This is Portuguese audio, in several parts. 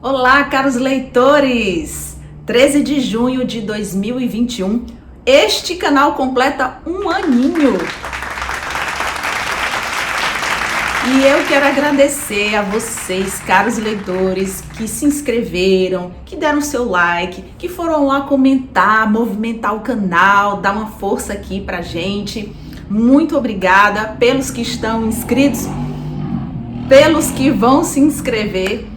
Olá, caros leitores! 13 de junho de 2021, este canal completa um aninho. E eu quero agradecer a vocês, caros leitores, que se inscreveram, que deram seu like, que foram lá comentar, movimentar o canal, dar uma força aqui pra gente. Muito obrigada pelos que estão inscritos, pelos que vão se inscrever.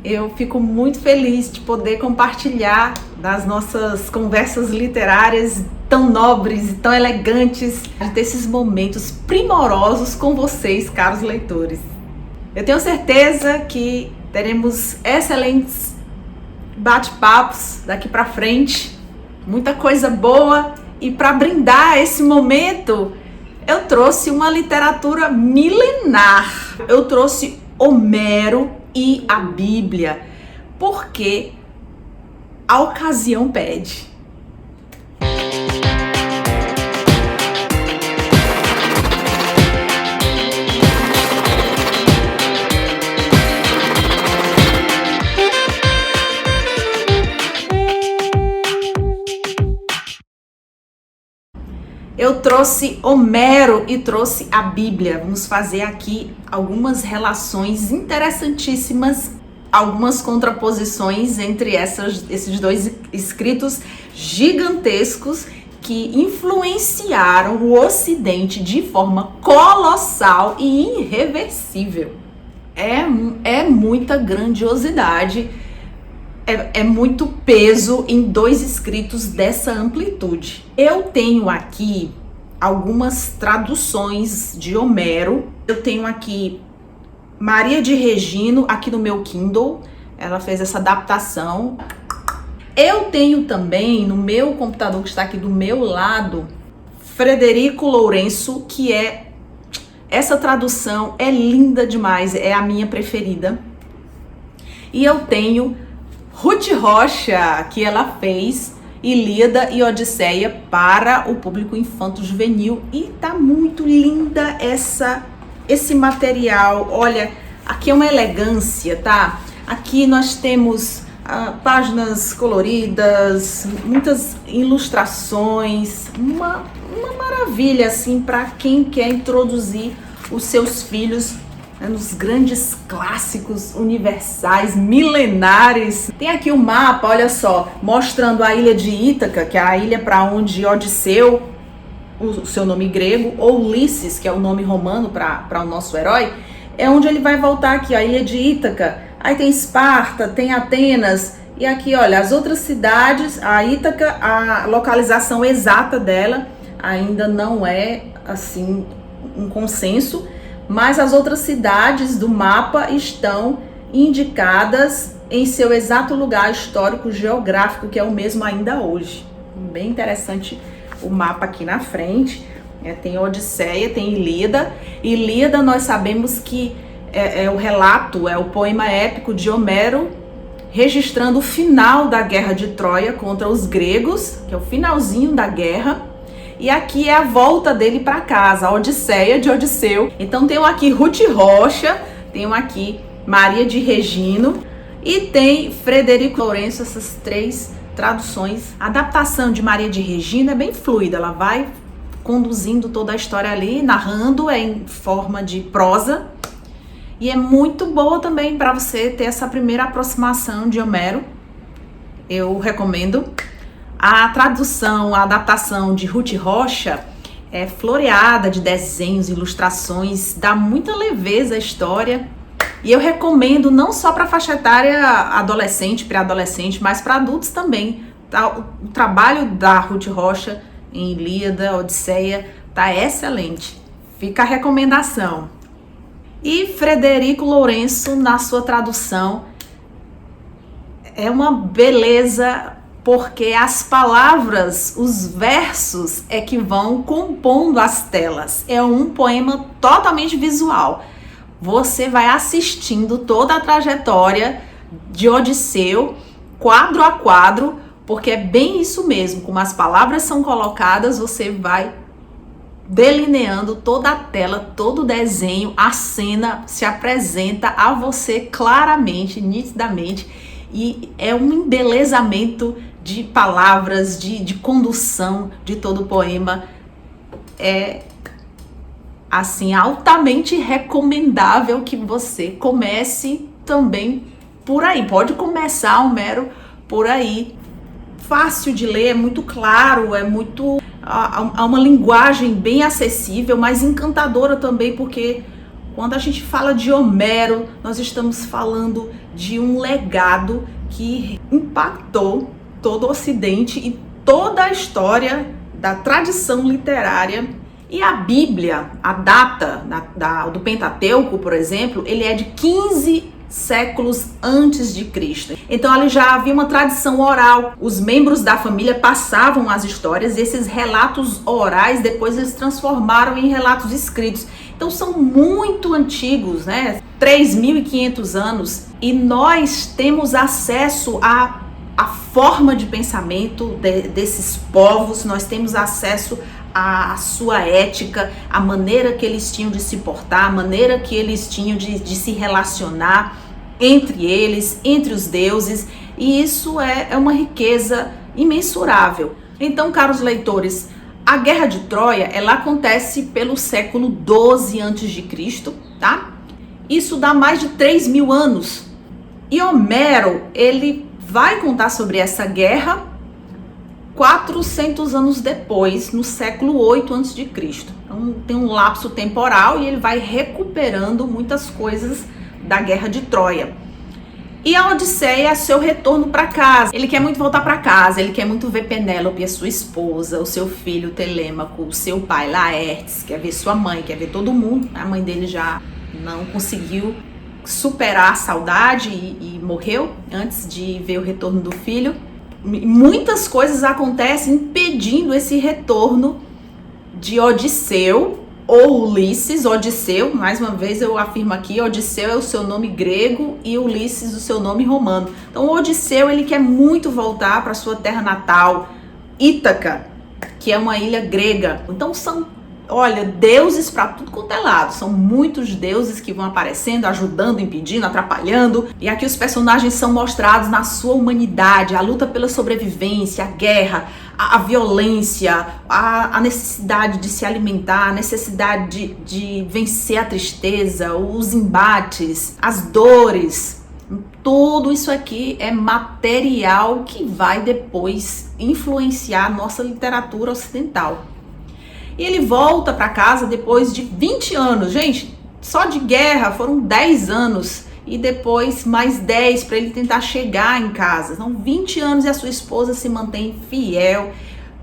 Eu fico muito feliz de poder compartilhar das nossas conversas literárias tão nobres e tão elegantes, de ter esses momentos primorosos com vocês, caros leitores. Eu tenho certeza que teremos excelentes bate-papos daqui para frente, muita coisa boa, e para brindar esse momento, eu trouxe uma literatura milenar. Eu trouxe Homero e a Bíblia, porque a ocasião pede. Eu trouxe Homero e trouxe a Bíblia. Vamos fazer aqui algumas relações interessantíssimas, algumas contraposições entre esses dois escritos gigantescos que influenciaram o Ocidente de forma colossal e irreversível. É muita grandiosidade, é muito peso em dois escritos dessa amplitude. Eu tenho aqui algumas traduções de Homero. Eu tenho aqui Maria de Regino, aqui no meu Kindle. Ela fez essa adaptação. Eu tenho também no meu computador, que está aqui do meu lado, Frederico Lourenço, que essa tradução é linda demais, é a minha preferida. E eu tenho Ruth Rocha, que ela fez Ilíada e Odisseia para o público infanto-juvenil, e tá muito linda esse material. Olha, aqui é uma elegância, tá? Aqui nós temos páginas coloridas, muitas ilustrações, uma maravilha assim para quem quer introduzir os seus filhos nos grandes clássicos universais, milenares. Tem aqui o mapa, olha só, mostrando a ilha de Ítaca, que é a ilha para onde Odisseu, o seu nome grego, ou Ulisses, que é o nome romano para o nosso herói, é onde ele vai voltar aqui, a ilha de Ítaca. Aí tem Esparta, tem Atenas, e aqui, olha, as outras cidades, a Ítaca, a localização exata dela ainda não é, assim, um consenso, mas as outras cidades do mapa estão indicadas em seu exato lugar histórico geográfico, que é o mesmo ainda hoje. Bem interessante o mapa aqui na frente. Tem Odisseia, tem Ilíada. Ilíada nós sabemos que é o relato, é o poema épico de Homero, registrando o final da guerra de Troia contra os gregos, que é o finalzinho da guerra. E aqui é a volta dele para casa, a Odisseia de Odisseu. Então tenho aqui Ruth Rocha, tenho aqui Maria de Regino e tem Frederico Lourenço, essas três traduções. A adaptação de Maria de Regino é bem fluida, ela vai conduzindo toda a história ali, narrando, é em forma de prosa. E é muito boa também para você ter essa primeira aproximação de Homero. Eu recomendo. A tradução, a adaptação de Ruth Rocha é floreada de desenhos, ilustrações, dá muita leveza à história. E eu recomendo não só para faixa etária adolescente, pré-adolescente, mas para adultos também. O trabalho da Ruth Rocha em Ilíada, Odisseia, tá excelente. Fica a recomendação. E Frederico Lourenço, na sua tradução, é uma beleza, porque as palavras, os versos é que vão compondo as telas. É um poema totalmente visual. Você vai assistindo toda a trajetória de Odisseu, quadro a quadro, porque é bem isso mesmo. Como as palavras são colocadas, você vai delineando toda a tela, todo o desenho, a cena se apresenta a você claramente, nitidamente, e é um embelezamento de palavras, de condução de todo o poema. É assim, altamente recomendável que você comece também por aí. Pode começar, Homero, por aí. Fácil de ler, é muito claro, há uma linguagem bem acessível, mas encantadora também, porque quando a gente fala de Homero, nós estamos falando de um legado que impactou todo o Ocidente e toda a história da tradição literária. E a Bíblia, a data do Pentateuco, por exemplo, ele é de 15 séculos antes de Cristo. Então ali já havia uma tradição oral. Os membros da família passavam as histórias e esses relatos orais depois eles transformaram em relatos escritos. Então são muito antigos, né? 3.500 anos, e nós temos acesso à forma de pensamento desses povos, nós temos acesso à sua ética, a maneira que eles tinham de se portar, a maneira que eles tinham de se relacionar entre eles, entre os deuses, e isso é uma riqueza imensurável. Então, caros leitores, a Guerra de Troia, ela acontece pelo século 12 a.C., tá? Isso dá mais de 3.000 anos. E Homero, ele vai contar sobre essa guerra 400 anos depois, no século 8 a.C. Então tem um lapso temporal e ele vai recuperando muitas coisas da Guerra de Troia. E a Odisseia é seu retorno para casa. Ele quer muito voltar para casa, ele quer muito ver Penélope, a sua esposa, o seu filho Telêmaco, o seu pai Laertes, quer ver sua mãe, quer ver todo mundo. A mãe dele já não conseguiu superar a saudade e morreu antes de ver o retorno do filho. Muitas coisas acontecem impedindo esse retorno de Odisseu ou Ulisses. Odisseu, mais uma vez eu afirmo aqui, Odisseu é o seu nome grego e Ulisses o seu nome romano. Então Odisseu, ele quer muito voltar para sua terra natal, Ítaca, que é uma ilha grega. Então olha, deuses para tudo quanto é lado. São muitos deuses que vão aparecendo, ajudando, impedindo, atrapalhando. E aqui os personagens são mostrados na sua humanidade, a luta pela sobrevivência, a guerra, a violência, a necessidade de se alimentar, a necessidade de vencer a tristeza, os embates, as dores. Tudo isso aqui é material que vai depois influenciar a nossa literatura ocidental. E ele volta para casa depois de 20 anos. Gente, só de guerra foram 10 anos. E depois mais 10 para ele tentar chegar em casa. Então 20 anos e a sua esposa se mantém fiel,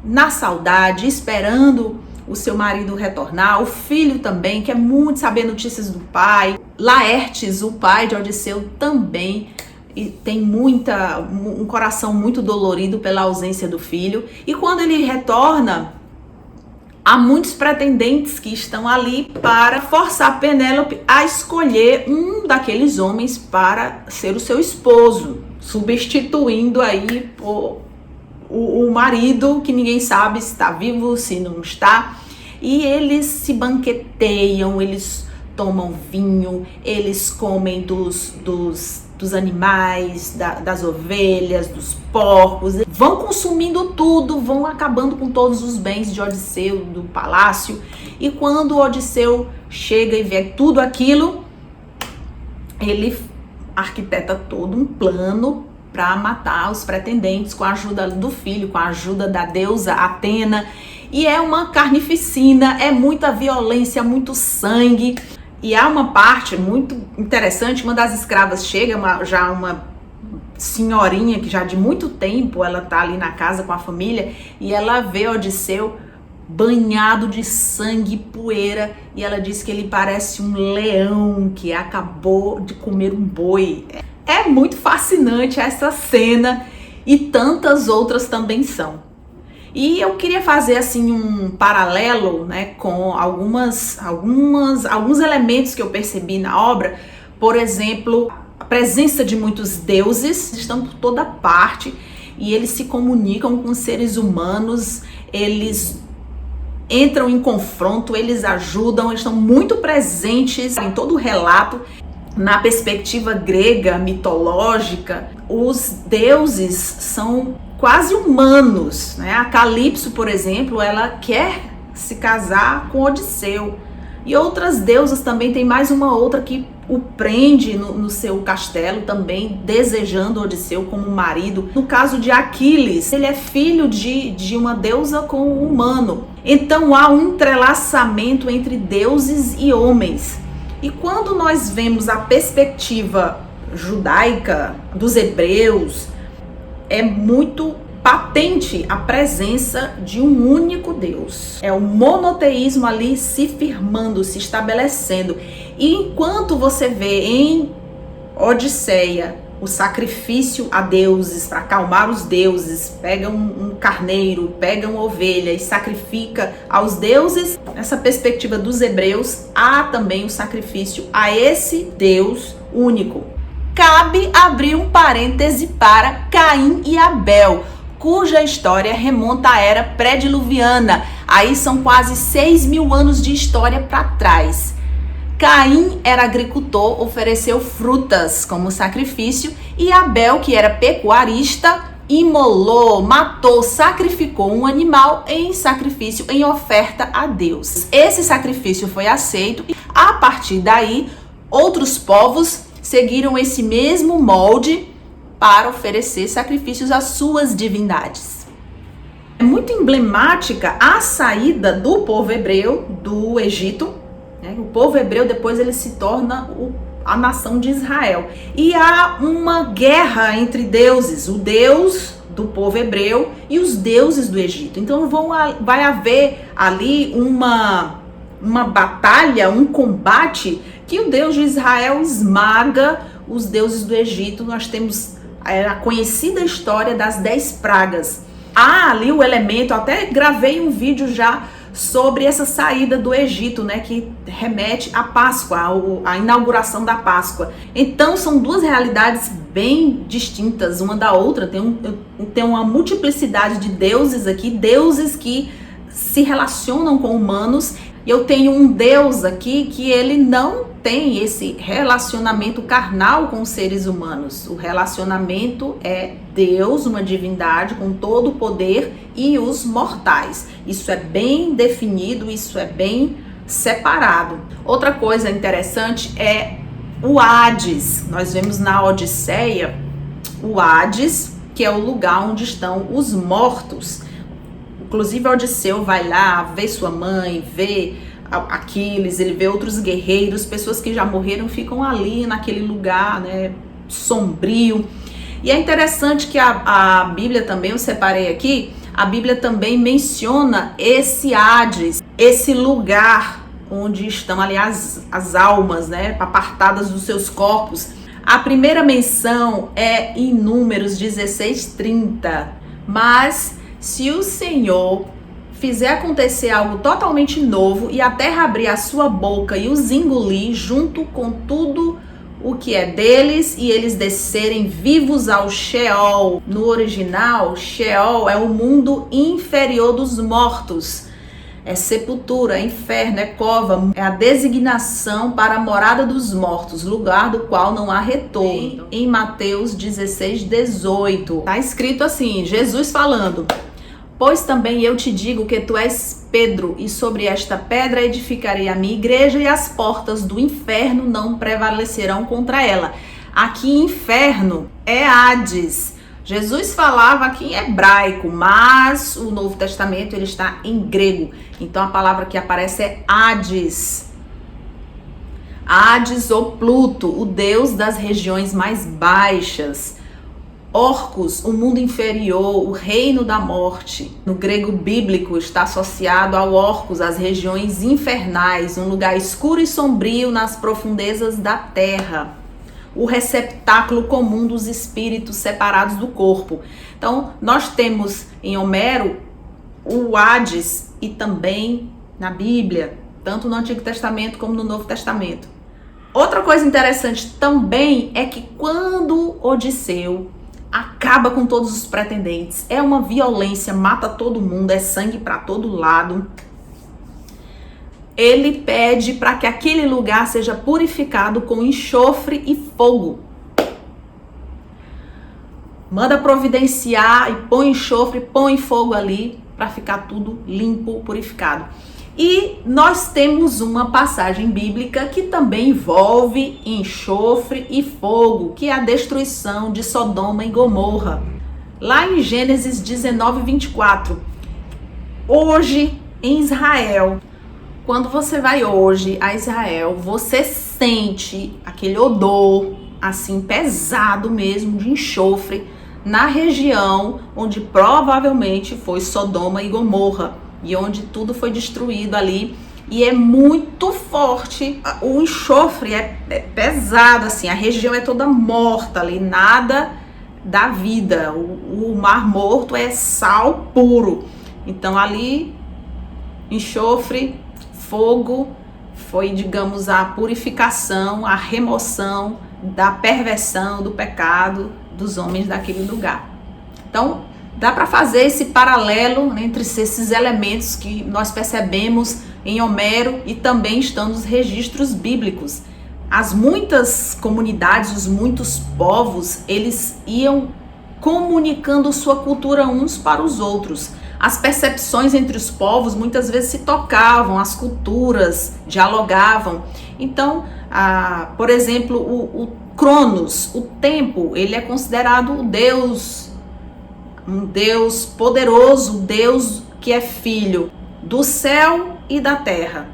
na saudade, esperando o seu marido retornar. O filho também quer muito saber notícias do pai. Laertes, o pai de Odisseu, também e tem um coração muito dolorido pela ausência do filho. E quando ele retorna, há muitos pretendentes que estão ali para forçar Penélope a escolher um daqueles homens para ser o seu esposo, substituindo aí o marido, que ninguém sabe se está vivo, se não está. E eles se banqueteiam, eles tomam vinho, eles comem dos animais, das ovelhas, dos porcos, vão consumindo tudo, vão acabando com todos os bens de Odisseu, do palácio. E quando Odisseu chega e vê tudo aquilo, ele arquiteta todo um plano para matar os pretendentes com a ajuda do filho, com a ajuda da deusa Atena. E é uma carnificina, é muita violência, muito sangue. E há uma parte muito interessante, uma das escravas chega, já uma senhorinha que já de muito tempo, ela tá ali na casa com a família, e ela vê Odisseu banhado de sangue e poeira, e ela diz que ele parece um leão que acabou de comer um boi. É muito fascinante essa cena, e tantas outras também são. E eu queria fazer assim um paralelo, né, com alguns elementos que eu percebi na obra. Por exemplo, a presença de muitos deuses, estão por toda parte e eles se comunicam com seres humanos, eles entram em confronto, eles ajudam, eles estão muito presentes em todo o relato. Na perspectiva grega, mitológica, os deuses são quase humanos, né? A Calypso, por exemplo, ela quer se casar com Odisseu. E outras deusas também, tem mais uma outra que o prende no seu castelo, também desejando Odisseu como marido. No caso de Aquiles, ele é filho de uma deusa com um humano. Então há um entrelaçamento entre deuses e homens. E quando nós vemos a perspectiva judaica dos hebreus, é muito patente a presença de um único Deus. É o monoteísmo ali se firmando, se estabelecendo. E enquanto você vê em Odisseia o sacrifício a deuses, para acalmar os deuses, pega um carneiro, pega uma ovelha e sacrifica aos deuses, nessa perspectiva dos hebreus, há também o sacrifício a esse Deus único. Cabe abrir um parêntese para Caim e Abel, cuja história remonta à era pré-diluviana. Aí são quase 6.000 anos de história para trás. Caim era agricultor, ofereceu frutas como sacrifício, e Abel, que era pecuarista, imolou, matou, sacrificou um animal em sacrifício, em oferta a Deus. Esse sacrifício foi aceito e, a partir daí, outros povos seguiram esse mesmo molde para oferecer sacrifícios às suas divindades. É muito emblemática a saída do povo hebreu do Egito. O povo hebreu depois ele se torna a nação de Israel. E há uma guerra entre deuses, o Deus do povo hebreu e os deuses do Egito. Então vai haver ali uma batalha, um combate, que o Deus de Israel esmaga os deuses do Egito. Nós temos a conhecida história das 10 pragas. Há ali o elemento, até gravei um vídeo já sobre essa saída do Egito, né, que remete à Páscoa, à inauguração da Páscoa. Então são duas realidades bem distintas uma da outra. Tem uma multiplicidade de deuses aqui, deuses que se relacionam com humanos. E eu tenho um Deus aqui que ele não tem esse relacionamento carnal com os seres humanos. O relacionamento é Deus, uma divindade com todo o poder, e os mortais. Isso é bem definido, isso é bem separado. Outra coisa interessante é o Hades. Nós vemos na Odisseia o Hades, que é o lugar onde estão os mortos. Inclusive Odisseu vai lá, vê sua mãe, vê Aquiles, ele vê outros guerreiros, pessoas que já morreram, ficam ali naquele lugar, né, sombrio. E é interessante que a Bíblia também, eu separei aqui, a Bíblia também menciona esse Hades, esse lugar onde estão ali as almas, né, apartadas dos seus corpos. A primeira menção é em Números 16:30, mas se o Senhor fizer acontecer algo totalmente novo e a terra abrir a sua boca e os engolir junto com tudo o que é deles, e eles descerem vivos ao Sheol. No original, Sheol é o mundo inferior dos mortos. É sepultura, é inferno, é cova, é a designação para a morada dos mortos, lugar do qual não há retorno. Em Mateus 16:18, está escrito assim, Jesus falando: pois também eu te digo que tu és Pedro, e sobre esta pedra edificarei a minha igreja, e as portas do inferno não prevalecerão contra ela. Aqui inferno é Hades. Jesus falava aqui em hebraico, mas o Novo Testamento ele está em grego. Então a palavra que aparece é Hades. Hades ou Pluto, o deus das regiões mais baixas. Orcus, o mundo inferior, o reino da morte. No grego bíblico está associado ao Orcus, as regiões infernais, um lugar escuro e sombrio nas profundezas da terra. O receptáculo comum dos espíritos separados do corpo. Então, nós temos em Homero o Hades e também na Bíblia, tanto no Antigo Testamento como no Novo Testamento. Outra coisa interessante também é que quando Odisseu acaba com todos os pretendentes, é uma violência, mata todo mundo, é sangue para todo lado. ele pede para que aquele lugar seja purificado com enxofre e fogo. Manda providenciar e põe enxofre, põe fogo ali para ficar tudo limpo, purificado. E nós temos uma passagem bíblica que também envolve enxofre e fogo, que é a destruição de Sodoma e Gomorra. Lá em Gênesis 19, 24. Hoje, em Israel, quando você vai hoje a Israel, você sente aquele odor, assim, pesado mesmo, de enxofre, na região onde provavelmente foi Sodoma e Gomorra, e onde tudo foi destruído ali, e é muito forte, o enxofre é pesado, assim, a região é toda morta ali, nada da vida, o mar morto é sal puro, então ali, enxofre, fogo, foi, digamos, a purificação, a remoção da perversão, do pecado dos homens daquele lugar. Então, dá para fazer esse paralelo, né, entre esses elementos que nós percebemos em Homero e também estão nos registros bíblicos. As muitas comunidades, os muitos povos, eles iam comunicando sua cultura uns para os outros. As percepções entre os povos muitas vezes se tocavam, as culturas dialogavam. Então, por exemplo, o Cronos, o tempo, ele é considerado um Deus poderoso, Deus que é filho do céu e da terra.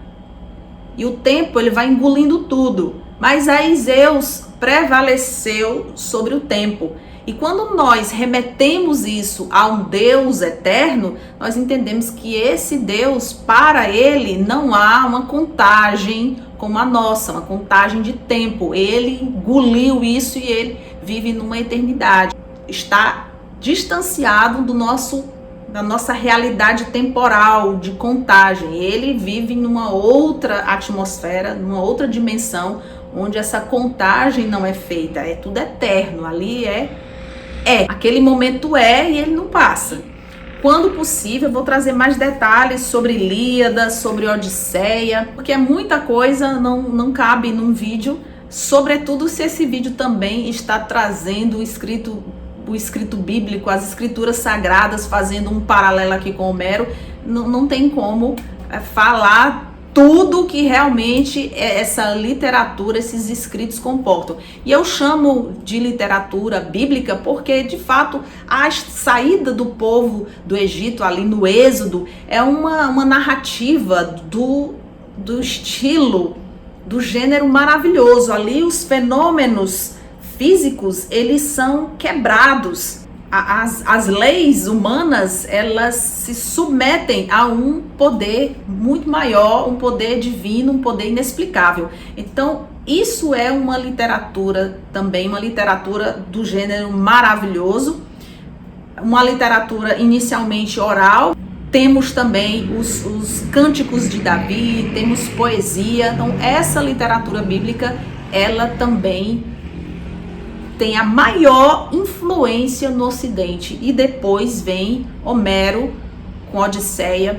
E o tempo, ele vai engolindo tudo. Mas aí Zeus prevaleceu sobre o tempo. E quando nós remetemos isso a um Deus eterno, nós entendemos que esse Deus, para ele, não há uma contagem como a nossa, uma contagem de tempo. Ele engoliu isso e ele vive numa eternidade. Está distanciado da nossa realidade temporal de contagem. Ele vive numa outra atmosfera, numa outra dimensão, onde essa contagem não é feita. É tudo eterno. Ali aquele momento e ele não passa. Quando possível, eu vou trazer mais detalhes sobre Ilíada, sobre Odisseia, porque muita coisa não cabe num vídeo, sobretudo se esse vídeo também está trazendo o escrito bíblico, as escrituras sagradas, fazendo um paralelo aqui com Homero. Não tem como falar tudo que realmente essa literatura, esses escritos comportam. E eu chamo de literatura bíblica porque, de fato, a saída do povo do Egito, ali no Êxodo, é uma narrativa do estilo, do gênero maravilhoso. Ali os fenômenos físicos, eles são quebrados. As leis humanas, elas se submetem a um poder muito maior, um poder divino, um poder inexplicável. Então, isso é uma literatura também, uma literatura do gênero maravilhoso, uma literatura inicialmente oral. Temos também os cânticos de Davi, temos poesia. Então, essa literatura bíblica, ela também tem a maior influência no Ocidente. E depois vem Homero com Odisseia,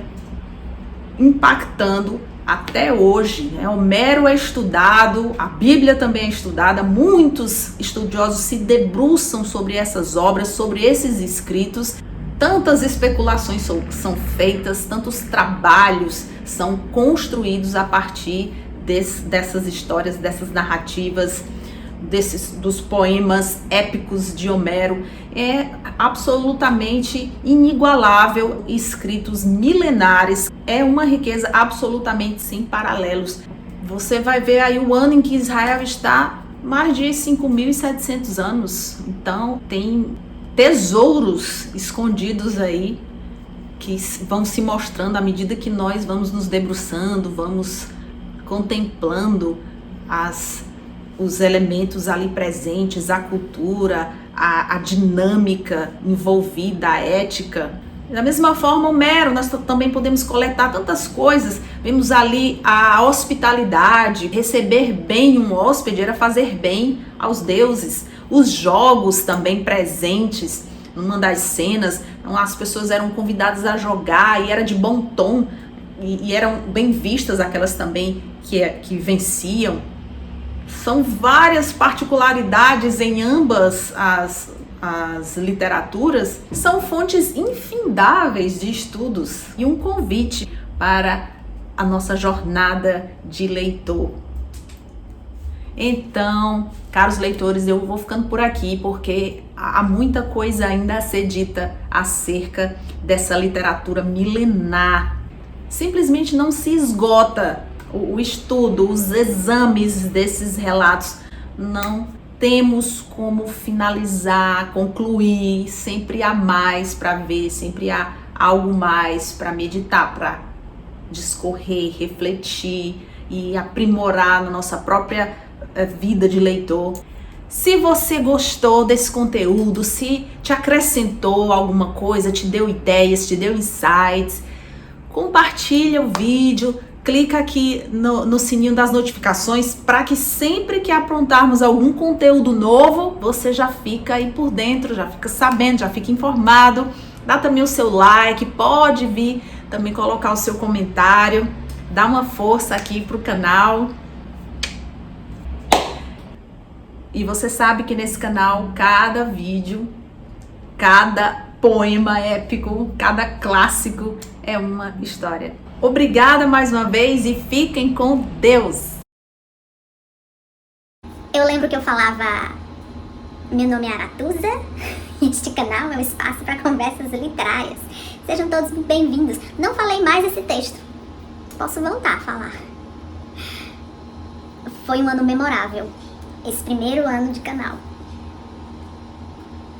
impactando até hoje, né? Homero é estudado, a Bíblia também é estudada, muitos estudiosos se debruçam sobre essas obras, sobre esses escritos. Tantas especulações são feitas, tantos trabalhos são construídos a partir dessas histórias, dessas narrativas, dos poemas épicos de Homero. É absolutamente inigualável, escritos milenares, é uma riqueza absolutamente sem paralelos. Você vai ver aí o ano em que Israel está, mais de 5.700 anos, então tem tesouros escondidos aí que vão se mostrando à medida que nós vamos nos debruçando, vamos contemplando os elementos ali presentes, a cultura, a dinâmica envolvida, a ética. Da mesma forma, Homero, nós também podemos coletar tantas coisas. Vemos ali a hospitalidade, receber bem um hóspede era fazer bem aos deuses. Os jogos também presentes numa das cenas, então as pessoas eram convidadas a jogar e era de bom tom. e eram bem vistas aquelas também que venciam. São várias particularidades em ambas as literaturas, são fontes infindáveis de estudos e um convite para a nossa jornada de leitor. Então, caros leitores, eu vou ficando por aqui porque há muita coisa ainda a ser dita acerca dessa literatura milenar. Simplesmente não se esgota o estudo, os exames desses relatos. Não temos como finalizar, concluir, sempre há mais para ver, sempre há algo mais para meditar, para discorrer, refletir e aprimorar na nossa própria vida de leitor. Se você gostou desse conteúdo, se te acrescentou alguma coisa, te deu ideias, te deu insights, compartilha o vídeo, clica aqui no sininho das notificações para que sempre que aprontarmos algum conteúdo novo, você já fica aí por dentro, já fica sabendo, já fica informado. Dá também o seu like, pode vir também colocar o seu comentário, dá uma força aqui pro canal. E você sabe que nesse canal, cada vídeo, cada poema épico, cada clássico é uma história. Obrigada mais uma vez e fiquem com Deus! Eu lembro que eu falava, meu nome é Aratusa, e este canal é um espaço para conversas literárias. Sejam todos bem-vindos. Não falei mais esse texto, posso voltar a falar. Foi um ano memorável, esse primeiro ano de canal.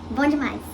Bom demais.